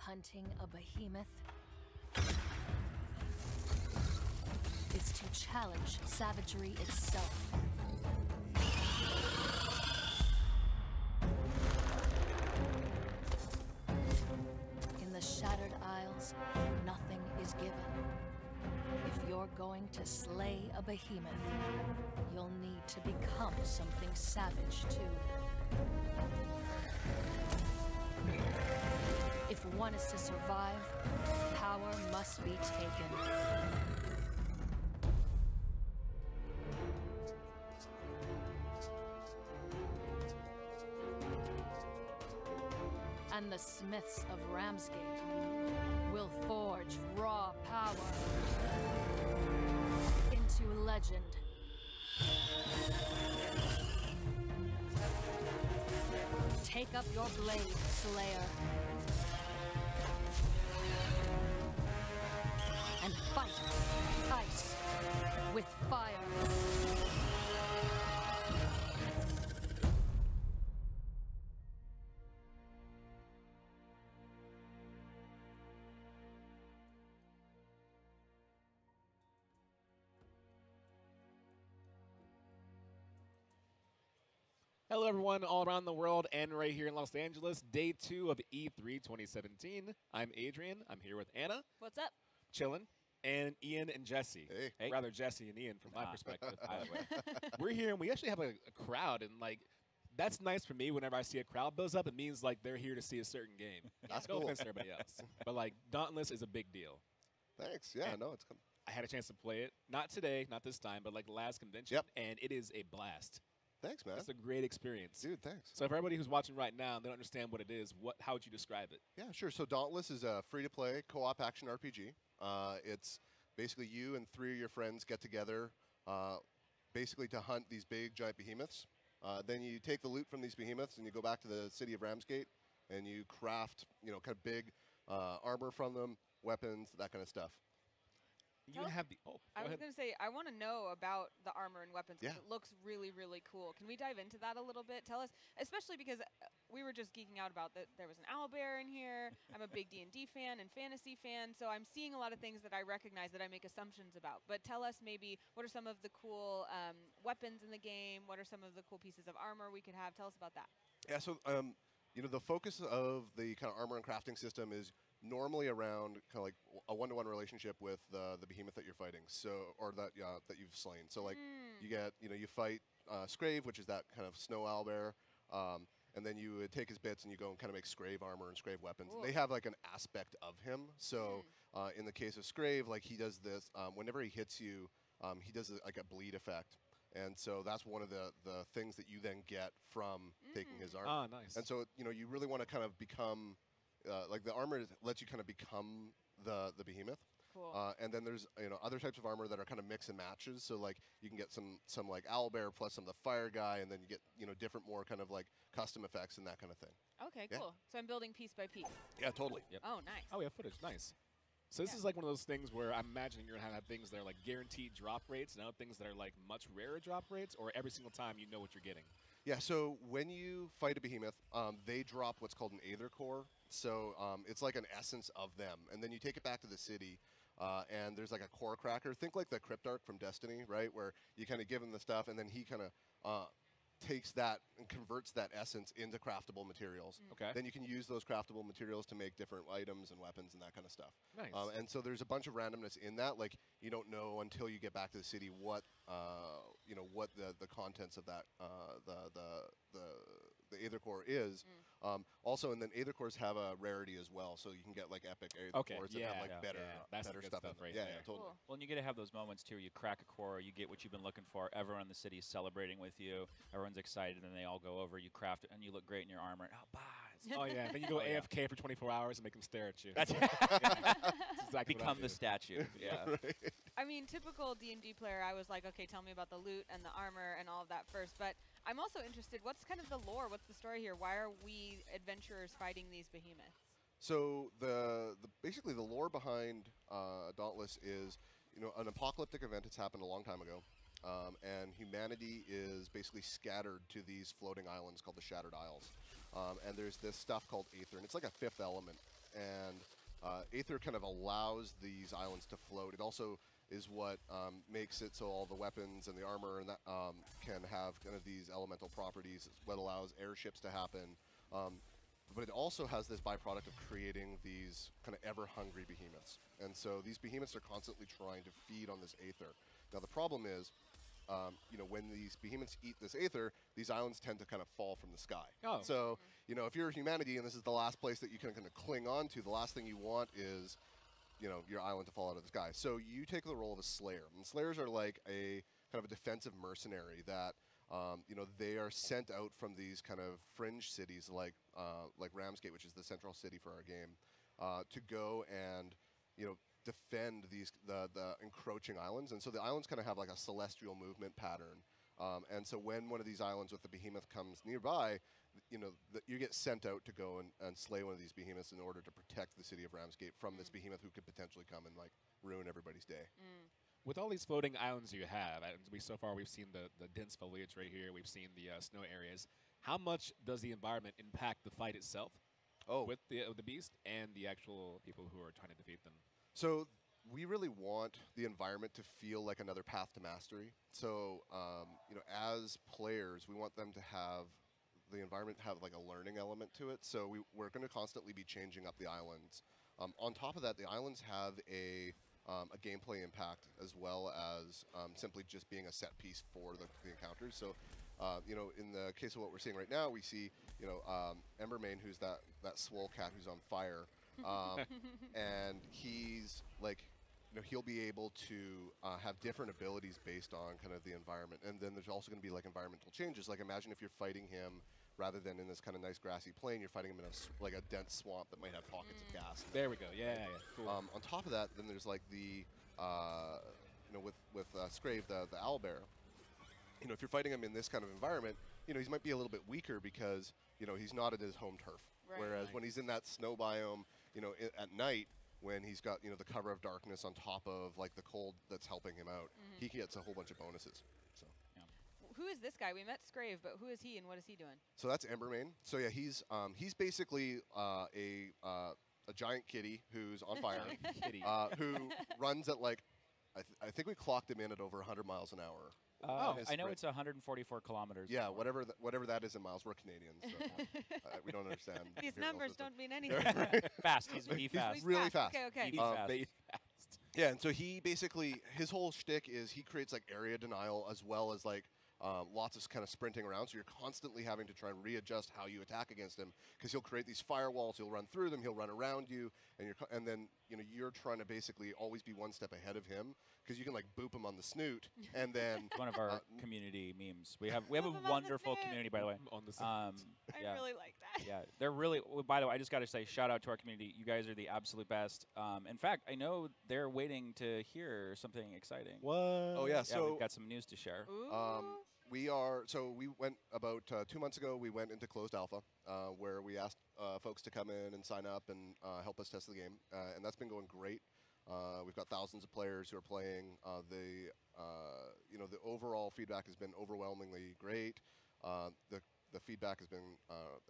Hunting a behemoth is to challenge savagery itself. In the Shattered Isles, nothing is given. If you're going to slay a behemoth, you'll need to become something savage too. If one is to survive, power must be taken. And the smiths of Ramsgate will forge raw power into legend. Take up your blade, Slayer, and fight ice with fire. Hello, everyone, all around the world and right here in Los Angeles. Day 2 of E3 2017. I'm Adrian. I'm here with Anna. What's up? Chillin'. And Ian and Jesse. Hey. Rather, Jesse and Ian from my perspective, by the way. We're here, and we actually have a crowd, and, like, that's nice for me whenever I see a crowd builds up. It means, like, they're here to see a certain game. That's no cool. offense to everybody else. But, like, Dauntless is a big deal. Thanks. Yeah, And no, it's come. I had a chance to play it. Not today, not this time, but, like, last convention. Yep. And it is a blast. Thanks, man. It's a great experience. Dude, thanks. So for everybody who's watching right now and they don't understand what it is, how would you describe it? Yeah, sure. So Dauntless is a free-to-play co-op action RPG. It's basically you and 3 of your friends get together basically to hunt these big, giant behemoths. Then you take the loot from these behemoths and you go back to the city of Ramsgate and you craft, kind of big armor from them, weapons, that kind of stuff. You have the I was going to say, I want to know about the armor and weapons because it looks really, really cool. Can we dive into that a little bit? Tell us, especially because we were just geeking out about that there was an owlbear in here. I'm a big D&D fan and fantasy fan, so I'm seeing a lot of things that I recognize that I make assumptions about. But tell us maybe what are some of the cool weapons in the game? What are some of the cool pieces of armor we could have? Tell us about that. Yeah, so the focus of the kind of armor and crafting system is normally around kind of like a one-to-one relationship with the behemoth that you're fighting, or that you've slain. So like you get, you fight Scrave, which is that kind of snow owlbear, and then you take his bits and you go and kind of make Scrave armor and Scrave weapons. And they have like an aspect of him. So in the case of Scrave, like he does this whenever he hits you, he does like a bleed effect. And so that's one of the things that you then get from taking his armor. Ah, nice. And so you really want to kind of become like the armor lets you kind of become the behemoth. Cool. And then there's other types of armor that are kind of mix and matches. So like you can get some like owlbear plus some of the fire guy, and then you get different more kind of like custom effects and that kind of thing. Okay, cool. So I'm building piece by piece. Yeah, totally. Yep. Oh, nice. Oh, we have footage. Nice. So this is like one of those things where I'm imagining you're going to have things that are like guaranteed drop rates and other things that are like much rarer drop rates, or every single time you know what you're getting. Yeah, so when you fight a behemoth, they drop what's called an aether core. So it's like an essence of them. And then you take it back to the city, and there's like a core cracker. Think like the Cryptarch from Destiny, right? Where you kind of give him the stuff, and then he kind of takes that and converts that essence into craftable materials. Okay. Then you can use those craftable materials to make different items and weapons and that kind of stuff. Nice. And so there's a bunch of randomness in that. Like you don't know until you get back to the city what what the contents of that the aether core is. Also, and then aether cores have a rarity as well, so you can get like epic aether cores that have like better stuff. Right yeah, there. totally. Cool. Well, and you get to have those moments too. You crack a core, you get what you've been looking for. Everyone in the city is celebrating with you. Everyone's excited, and they all go over. You craft it, and you look great in your armor. Oh, bye. Oh, yeah. Then you go AFK for 24 hours and make them stare at you. That's That's exactly become the statue. Yeah. I mean, typical D&D player, I was like, okay, tell me about the loot and the armor and all of that first. But I'm also interested, what's kind of the lore? What's the story here? Why are we adventurers fighting these behemoths? So basically the lore behind Dauntless is an apocalyptic event that's happened a long time ago, and humanity is basically scattered to these floating islands called the Shattered Isles, and there's this stuff called aether, and it's like a fifth element, and Aether kind of allows these islands to float. It also is what makes it so all the weapons and the armor and that can have kind of these elemental properties. It's what allows airships to happen. But it also has this byproduct of creating these kind of ever-hungry behemoths. And so these behemoths are constantly trying to feed on this Aether. Now the problem is, you know, when these behemoths eat this Aether, these islands tend to kind of fall from the sky. Oh. So, you know, if you're humanity and this is the last place that you can kind of cling on to, the last thing you want is, you know, your island to fall out of the sky. So you take the role of a Slayer. And Slayers are like a kind of a defensive mercenary that, you know, they are sent out from these kind of fringe cities like Ramsgate, which is the central city for our game, to go and, you know, defend the encroaching islands. And so the islands kind of have like a celestial movement pattern. And so when one of these islands with the behemoth comes nearby, you know, you get sent out to go and slay one of these behemoths in order to protect the city of Ramsgate from this behemoth who could potentially come and like ruin everybody's day. With all these floating islands you have, and so far we've seen the dense foliage right here, we've seen the snow areas. How much does the environment impact the fight itself? With the beast and the actual people who are trying to defeat them? So we really want the environment to feel like another path to mastery. So, you know, as players, we want them to have the environment have like a learning element to it. So we're going to constantly be changing up the islands. On top of that, the islands have a gameplay impact as well as simply just being a set piece for the encounters. So, you know, in the case of what we're seeing right now, we see, you know, Embermane, who's that swole cat who's on fire. And he's like, you know, he'll be able to have different abilities based on kind of the environment. And then there's also going to be like environmental changes. Like imagine if you're fighting him rather than in this kind of nice grassy plain, you're fighting him in like a dense swamp that might have pockets of gas. There we go. Yeah. Cool. On top of that, then there's like the, you know, with Scrave, the owlbear. You know, if you're fighting him in this kind of environment, you know, he might be a little bit weaker because, you know, he's not at his home turf. Right. Whereas when he's in that snow biome, you know, at night, when he's got, you know, the cover of darkness on top of like the cold that's helping him out, he gets a whole bunch of bonuses. So. Who is this guy? We met Scrave, but who is he and what is he doing? So that's Embermane. So yeah, he's basically a giant kitty who's on fire, who runs at like, I think we clocked him in at over 100 miles an hour. I know it's 144 kilometers. Yeah, whatever that is in miles. We're Canadians, so we don't understand. These numbers don't mean anything. Fast. He's fast. He's really fast. Okay. He's fast. Yeah, and so he basically, his whole shtick is he creates like area denial as well as like lots of kind of sprinting around. So you're constantly having to try and readjust how you attack against him because he'll create these firewalls. He'll run through them. He'll run around you, and then you know you're trying to basically always be one step ahead of him because you can like boop him on the snoot and then one of our community memes. We have a wonderful community, by the way. On the I really like that. Yeah, they're really. By the way, I just got to say, shout out to our community. You guys are the absolute best. In fact, I know they're waiting to hear something exciting. What? Oh yeah, Yeah, so we've got some news to share. we went about 2 months ago. We went into closed alpha, where we asked folks to come in and sign up and help us test the game, and that's been going great. We've got thousands of players who are playing. You know, the overall feedback has been overwhelmingly great. The feedback has been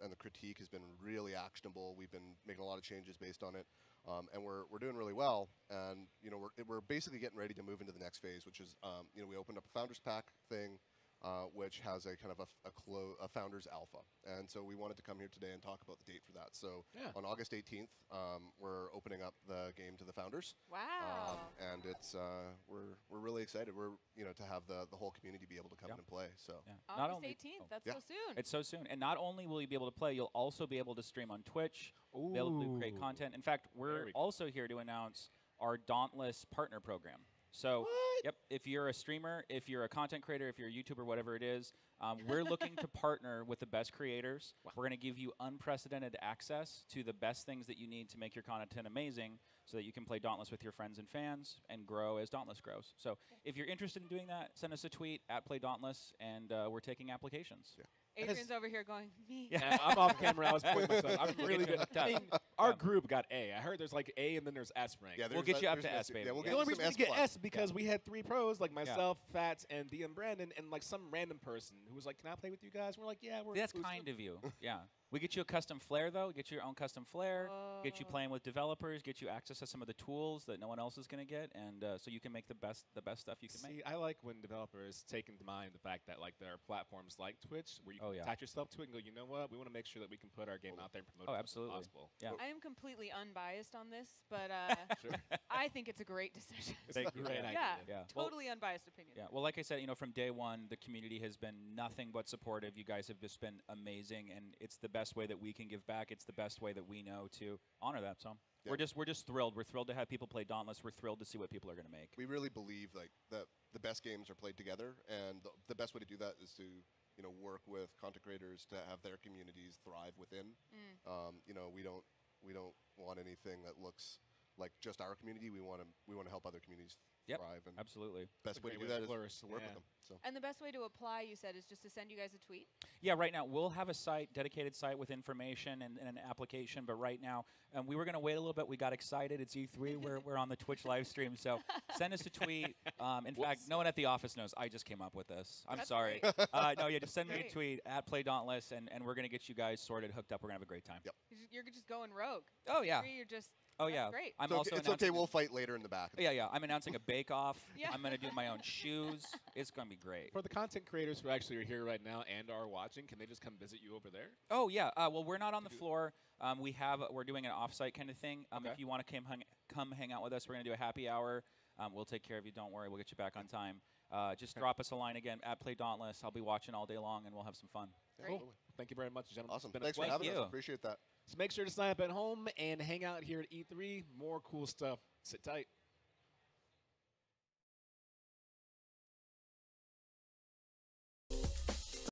and the critique has been really actionable. We've been making a lot of changes based on it, and we're doing really well. And you know, we're basically getting ready to move into the next phase, which is you know, we opened up a Founders Pack thing. Which has a kind of a Founders Alpha. And so we wanted to come here today and talk about the date for that. So on August 18th, we're opening up the game to the Founders. Wow. And it's we're really excited. We're, you know, to have the whole community be able to come in and play. So August 18th, that's so soon. It's so soon. And not only will you be able to play, you'll also be able to stream on Twitch, be able to create content. In fact, we're also here to announce our Dauntless partner program. So, yep, if you're a streamer, if you're a content creator, if you're a YouTuber, whatever it is, we're looking to partner with the best creators. Wow. We're going to give you unprecedented access to the best things that you need to make your content amazing so that you can play Dauntless with your friends and fans and grow as Dauntless grows. So if you're interested in doing that, send us a tweet at PlayDauntless, and we're taking applications. Yeah. Adrian's over here going, me. Yeah, I'm off camera. I was pointing myself. I'm really good. I mean, our group got A. I heard there's like A and then there's S rank. Yeah, we'll get you up to S, baby. Yeah, we'll the get only some reason we get S+. S because we had 3 pros, like myself, Fats, and DM Brandon, and like some random person who was like, "Can I play with you guys?" And we're like, "Yeah, we're." That's exclusive. kind of you. Yeah. We get you a custom flare, though. Get you your own custom flare. Get you playing with developers. Get you access to some of the tools that no one else is going to get, and so you can make the best stuff you can make. I like when developers take into mind the fact that like there are platforms like Twitch where you can attach yourself to it and go, you know what, we want to make sure that we can put our game out there and promote it as possible. Yeah. I am completely unbiased on this, but I think it's a great decision. It's a great idea. Yeah, totally unbiased opinion. Yeah. Well, like I said, from day one, the community has been nothing but supportive. You guys have just been amazing, and it's the best way that we can give back. It's the best way that we know to honor that. So we're just thrilled. We're thrilled to have people play Dauntless. We're thrilled to see what people are going to make. We really believe like that the best games are played together, and the best way to do that is to work with content creators to have their communities thrive within. We don't want anything that looks like just our community. We want to help other communities thrive. And absolutely. Best way to do that is to work with them. So. And the best way to apply, you said, is just to send you guys a tweet? Yeah, right now we'll have a dedicated site with information and an application. But right now, we were going to wait a little bit. We got excited. It's E3. We're on the Twitch live stream. So send us a tweet. In fact, no one at the office knows. I just came up with this. I'm sorry. Just send me a tweet at @PlayDauntless, and we're going to get you guys sorted, hooked up. We're going to have a great time. Yep. You're just going rogue. Oh, yeah. You're just... Oh, yeah. Great. It's okay. We'll fight later in the back. Yeah. I'm announcing a bake-off. I'm going to do my own shoes. It's going to be great. For the content creators who actually are here right now and are watching, can they just come visit you over there? Oh, yeah. Well, we're not on the floor. We're doing an off-site kind of thing. If you want to come hang out with us, we're going to do a happy hour. We'll take care of you. Don't worry. We'll get you back on time. Just drop us a line again at @PlayDauntless. I'll be watching all day long, and we'll have some fun. Great. Cool. Thank you very much, gentlemen. Awesome. Thanks for having us. Appreciate that. So make sure to sign up at home and hang out here at E3. More cool stuff. Sit tight.